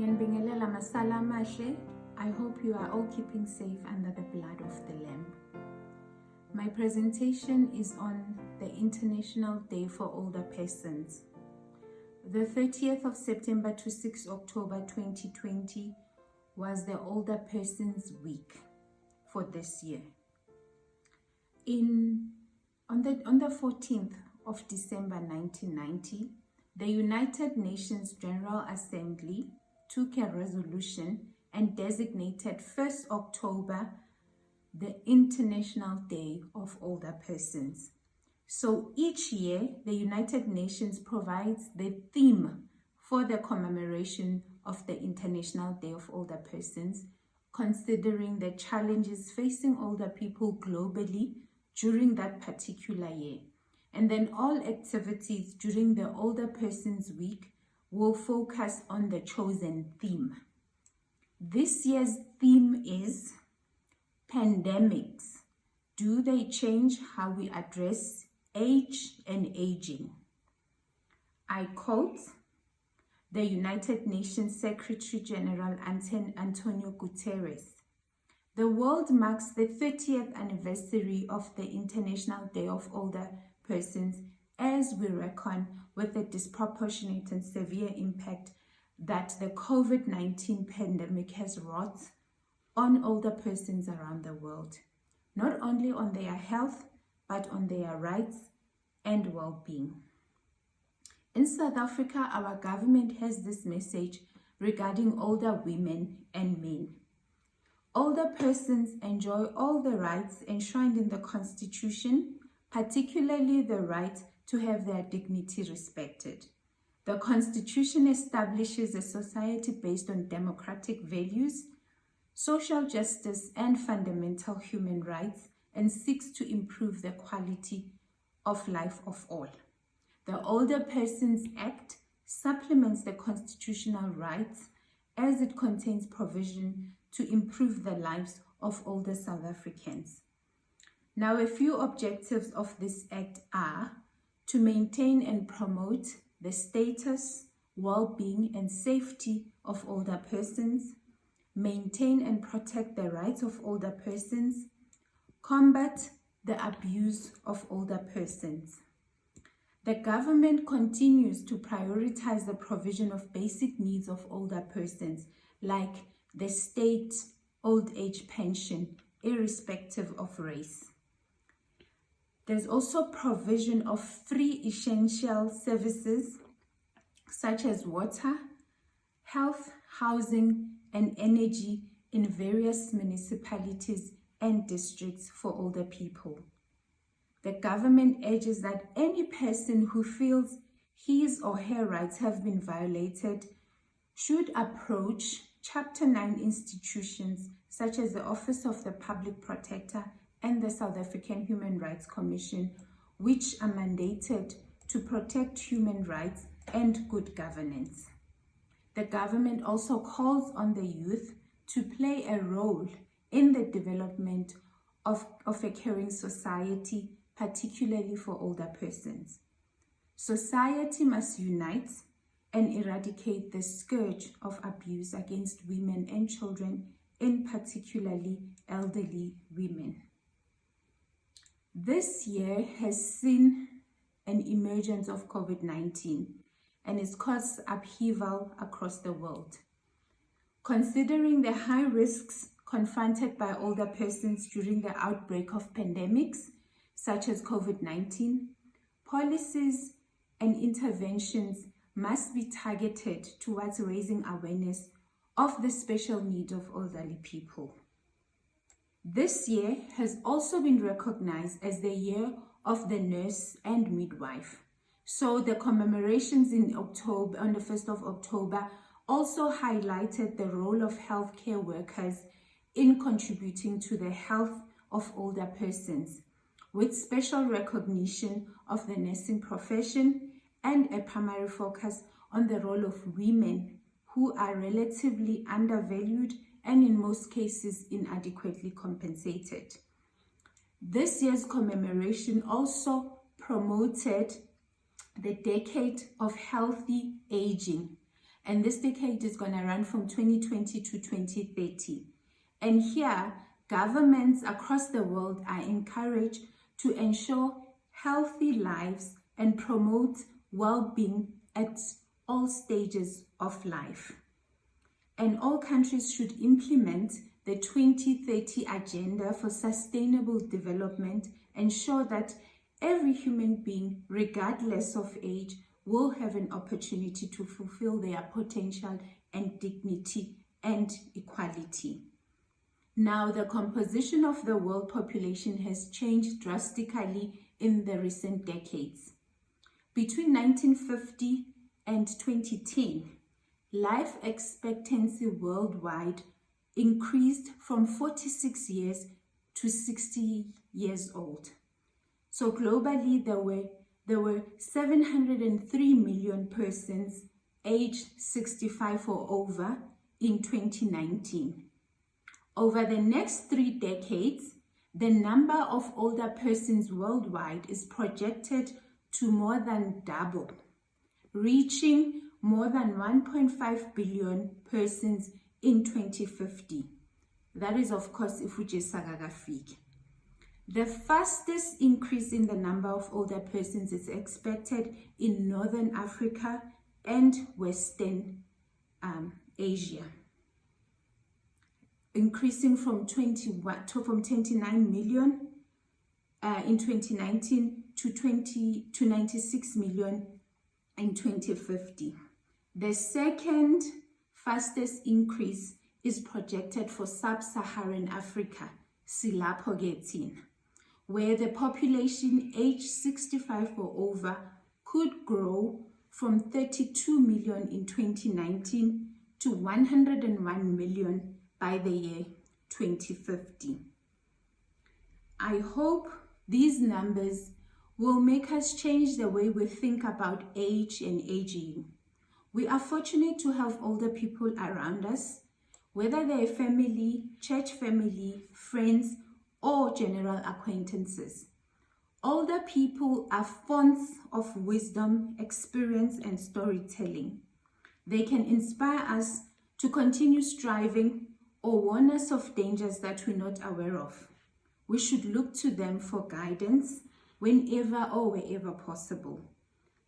Ngiyanibingelela masala amahle. I hope you are all keeping safe under the blood of the Lamb. My presentation is on the International Day for Older Persons. The 30th of September to 6 October 2020 was the Older Persons Week for this year. On the 14th of December 1990, the United Nations General Assembly took a resolution and designated 1st October the International Day of Older Persons. So each year, the United Nations provides the theme for the commemoration of the International Day of Older Persons, considering the challenges facing older people globally during that particular year. And then all activities during the Older Persons Week will focus on the chosen theme. This year's theme is pandemics. Do they change how we address age and aging? I quote the United Nations Secretary General Antonio Guterres. The world marks the 30th anniversary of the International Day of Older Persons as we reckon with the disproportionate and severe impact that the COVID-19 pandemic has wrought on older persons around the world, not only on their health, but on their rights and well-being. In South Africa, our government has this message regarding older women and men. Older persons enjoy all the rights enshrined in the Constitution, particularly the right to have their dignity respected. The Constitution establishes a society based on democratic values, social justice, and fundamental human rights, and seeks to improve the quality of life of all. The Older Persons Act supplements the constitutional rights as it contains provision to improve the lives of older South Africans. Now, a few objectives of this act are to maintain and promote the status, well-being, and safety of older persons, maintain and protect the rights of older persons, combat the abuse of older persons. The government continues to prioritize the provision of basic needs of older persons, like the state old age pension, irrespective of race. There's also provision of free essential services such as water, health, housing, and energy in various municipalities and districts for older people. The government urges that any person who feels his or her rights have been violated should approach Chapter 9 institutions such as the Office of the Public Protector and the South African Human Rights Commission, which are mandated to protect human rights and good governance. The government also calls on the youth to play a role in the development of a caring society, particularly for older persons. Society must unite and eradicate the scourge of abuse against women and children, in particularly elderly women. This year has seen an emergence of COVID-19 and it's caused upheaval across the world. Considering the high risks confronted by older persons during the outbreak of pandemics, such as COVID-19, policies and interventions must be targeted towards raising awareness of the special needs of elderly people. This year has also been recognized as the year of the nurse and midwife. So the commemorations in October, on the 1st of October, also highlighted the role of healthcare workers in contributing to the health of older persons, with special recognition of the nursing profession and a primary focus on the role of women who are relatively undervalued and in most cases inadequately compensated. This year's commemoration also promoted the decade of healthy aging, and this decade is going to run from 2020 to 2030. And here, governments across the world are encouraged to ensure healthy lives and promote well-being at all stages of life. And all countries should implement the 2030 Agenda for Sustainable Development, ensure that every human being, regardless of age, will have an opportunity to fulfill their potential and dignity and equality. Now, the composition of the world population has changed drastically in the recent decades. Between 1950 and 2010, life expectancy worldwide increased from 46 years to 60 years old. So globally, there were 703 million persons aged 65 or over in 2019. Over the next 3 decades, the number of older persons worldwide is projected to more than double, reaching more than 1.5 billion persons in 2050. That is, of course, if we just sagagafik. The fastest increase in the number of older persons is expected in Northern Africa and Western Asia, increasing from 29 million in 2019 to 96 million in 2050. The second fastest increase is projected for sub-Saharan Africa, silapho ke, where the population aged 65 or over could grow from 32 million in 2019 to 101 million by the year 2050. I hope these numbers will make us change the way we think about age and aging. We are fortunate to have older people around us, whether they're family, church family, friends, or general acquaintances. Older people are fonts of wisdom, experience, and storytelling. They can inspire us to continue striving or warn us of dangers that we're not aware of. We should look to them for guidance whenever or wherever possible.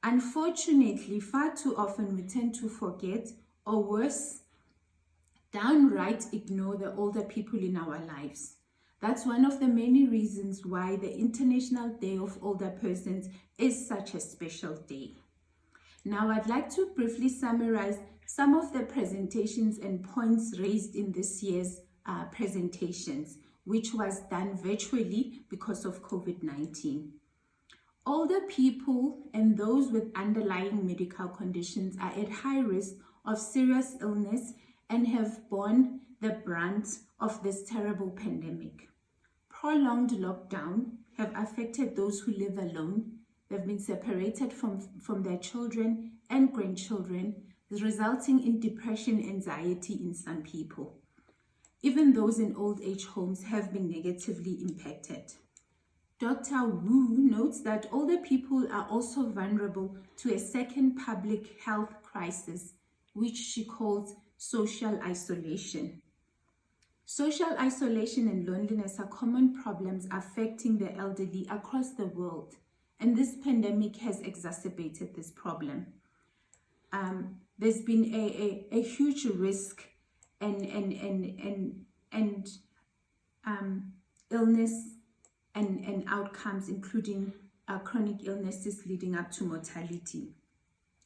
Unfortunately, far too often we tend to forget, or worse, downright ignore the older people in our lives. That's one of the many reasons why the International Day of Older Persons is such a special day. Now, I'd like to briefly summarize some of the presentations and points raised in this year's presentations, which was done virtually because of COVID-19. Older people and those with underlying medical conditions are at high risk of serious illness and have borne the brunt of this terrible pandemic. Prolonged lockdown have affected those who live alone. They've been separated from their children and grandchildren, resulting in depression, anxiety in some people. Even those in old age homes have been negatively impacted. Dr. Wu notes that older people are also vulnerable to a second public health crisis, which she calls social isolation. Social isolation and loneliness are common problems affecting the elderly across the world, and this pandemic has exacerbated this problem. There's been a huge risk and illness and outcomes, including chronic illnesses leading up to mortality.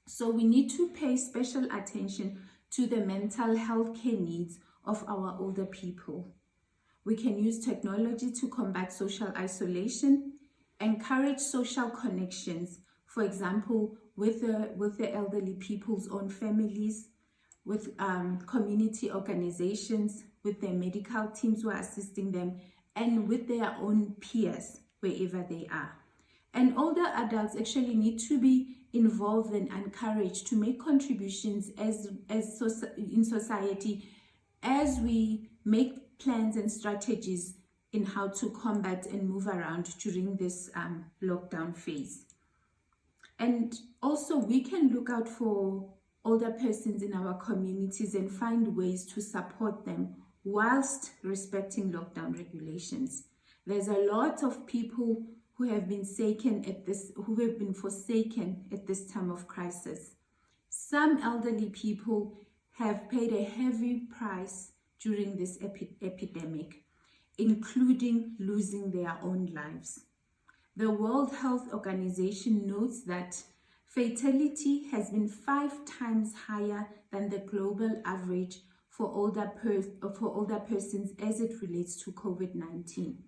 So we need to pay special attention to the mental health care needs of our older people. We can use technology to combat social isolation, encourage social connections, for example, with the elderly people's own families, with community organizations, with their medical teams who are assisting them, and with their own peers wherever they are. And older adults actually need to be involved and encouraged to make contributions in society as we make plans and strategies in how to combat and move around during this lockdown phase. And also we can look out for older persons in our communities and find ways to support them whilst respecting lockdown regulations. There's a lot of people who have been forsaken at this time of crisis. Some elderly people have paid a heavy price during this epidemic, including losing their own lives. The World Health Organization notes that fatality has been 5 times higher than the global average for older persons as it relates to COVID-19.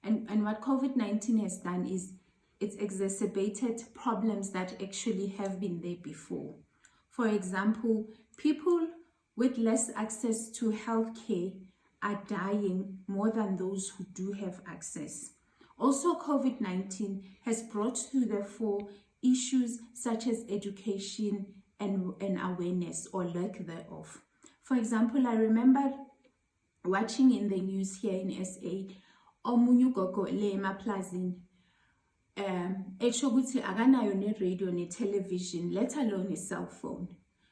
And what COVID-19 has done is it's exacerbated problems that actually have been there before. For example, people with less access to healthcare are dying more than those who do have access. Also, COVID-19 has brought to the fore issues such as education and awareness or lack thereof. For example, I remember watching in the news here in SA omunye ugogo le emaplazini esho ukuthi akanayo ne-radio ne-television, let alone a cell phone.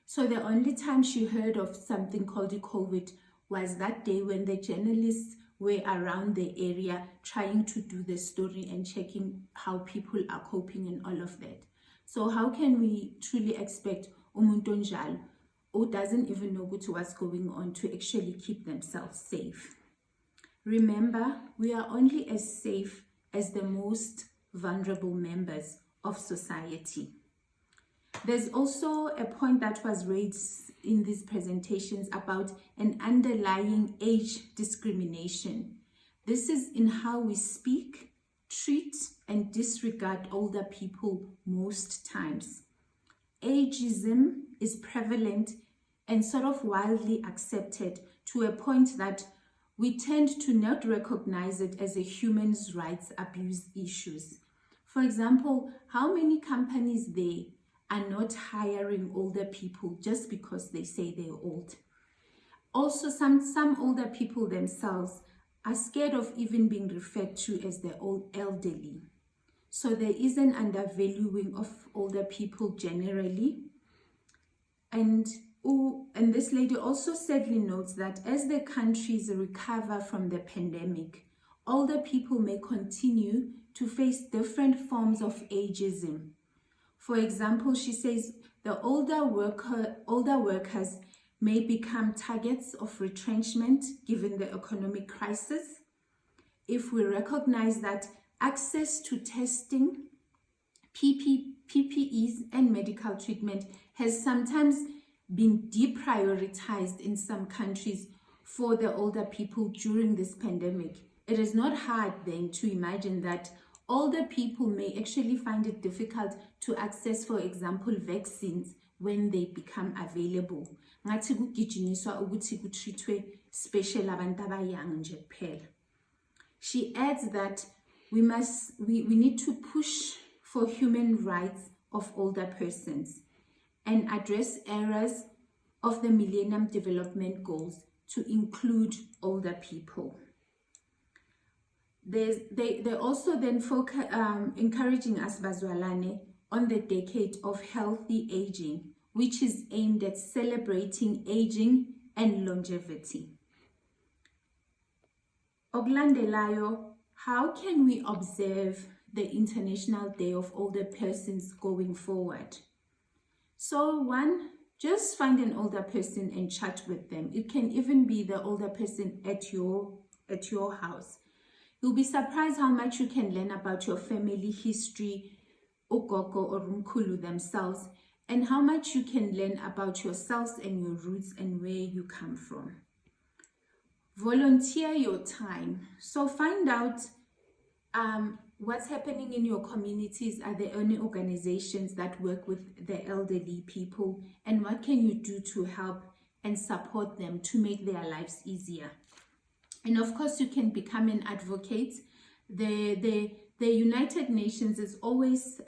So the only time she heard of something called COVID was that day when the journalists were around the area trying to do the story and checking how people are coping and all of that. So how can we truly expect umuntu onjalo who doesn't even know what's going on to actually keep themselves safe? Remember, we are only as safe as the most vulnerable members of society. There's also a point that was raised in these presentations about an underlying age discrimination. This is in how we speak, treat, and disregard older people most times. Ageism is prevalent and sort of widely accepted to a point that we tend to not recognize it as a human rights abuse issues. For example, how many companies there are not hiring older people just because they say they're old? Also, some older people themselves are scared of even being referred to as the elderly. So there is an undervaluing of older people generally. And this lady also sadly notes that as the countries recover from the pandemic, older people may continue to face different forms of ageism. For example, she says the older workers may become targets of retrenchment given the economic crisis. If we recognize that access to testing, PPEs, and medical treatment has sometimes been deprioritized in some countries for the older people during this pandemic, it is not hard then to imagine that older people may actually find it difficult to access, for example, vaccines when they become available. Ngathi kugijinyiswa ukuthi kutreatwe special abantu abayang nje kuphela. She adds that we need to push for human rights of older persons and address areas of the Millennium Development Goals to include older people. They also then focus, encouraging us Bazwalane on the decade of healthy aging, which is aimed at celebrating aging and longevity. Okulandelayo, how can we observe the International Day of Older Persons going forward? So one, just find an older person and chat with them. It can even be the older person at your house. You'll be surprised how much you can learn about your family history, ugogo or umkhulu themselves, and how much you can learn about yourselves and your roots and where you come from. Volunteer your time. So find out what's happening in your communities. Are there any organizations that work with the elderly people, and what can you do to help and support them to make their lives easier? And of course, you can become an advocate. The United Nations is always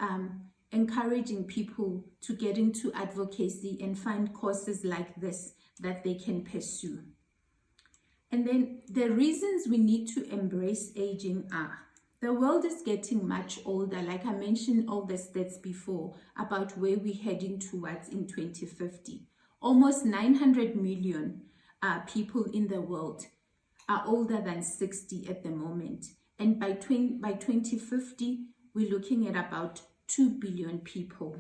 encouraging people to get into advocacy and find causes like this that they can pursue. And then the reasons we need to embrace aging are: the world is getting much older. Like I mentioned all the stats before about where we're heading towards in 2050. Almost 900 million people in the world are older than 60 at the moment. And by 2050, we're looking at about 2 billion people.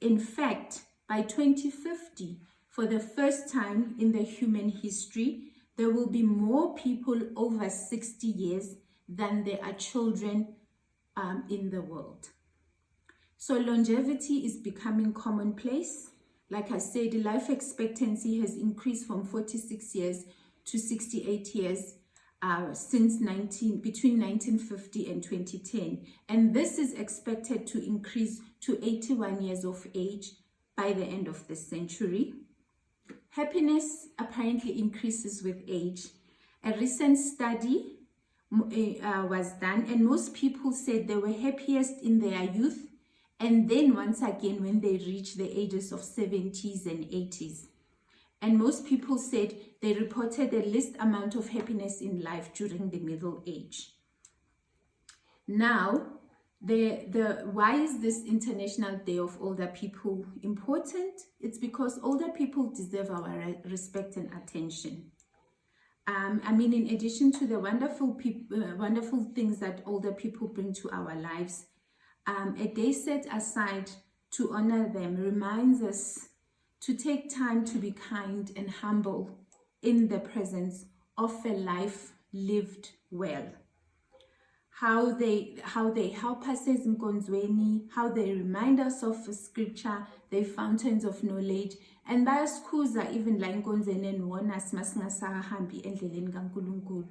In fact, by 2050, for the first time in the human history, there will be more people over 60 years than there are children in the world. So longevity is becoming commonplace. Like I said, life expectancy has increased from 46 years to 68 years between 1950 and 2010. And this is expected to increase to 81 years of age by the end of the century. Happiness apparently increases with age. A recent study was done, and most people said they were happiest in their youth, and then once again when they reach the ages of 70s and 80s. And most people said They reported the least amount of happiness in life during the middle age. Now, why is this International Day of Older People important? It's because older people deserve our respect and attention. In addition to the wonderful things that older people bring to our lives, a day set aside to honor them reminds us to take time to be kind and humble in the presence of a life lived well. How they help us as Nkonzweni, how they remind us of scripture, their fountains of knowledge, and bayasikhuza even la Nkonzweni enwona simasingasahambi endleleni kaNkulunkulu.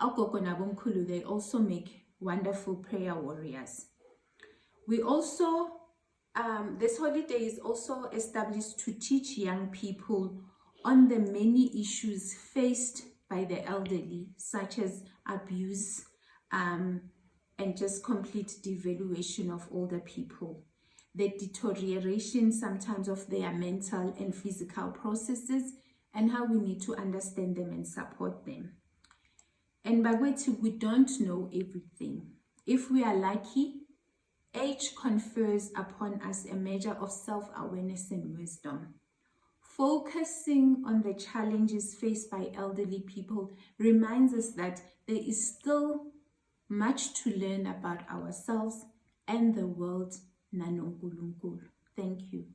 Ogogo nabomkhulu, they also make wonderful prayer warriors. We also, this holiday is also established to teach young people on the many issues faced by the elderly, such as abuse, and just complete devaluation of older people, the deterioration sometimes of their mental and physical processes, and how we need to understand them and support them. And bagwethi, we don't know everything. If we are lucky, age confers upon us a measure of self-awareness and wisdom. Focusing on the challenges faced by elderly people reminds us that there is still much to learn about ourselves and the world. Nanonkulunkulu. Thank you.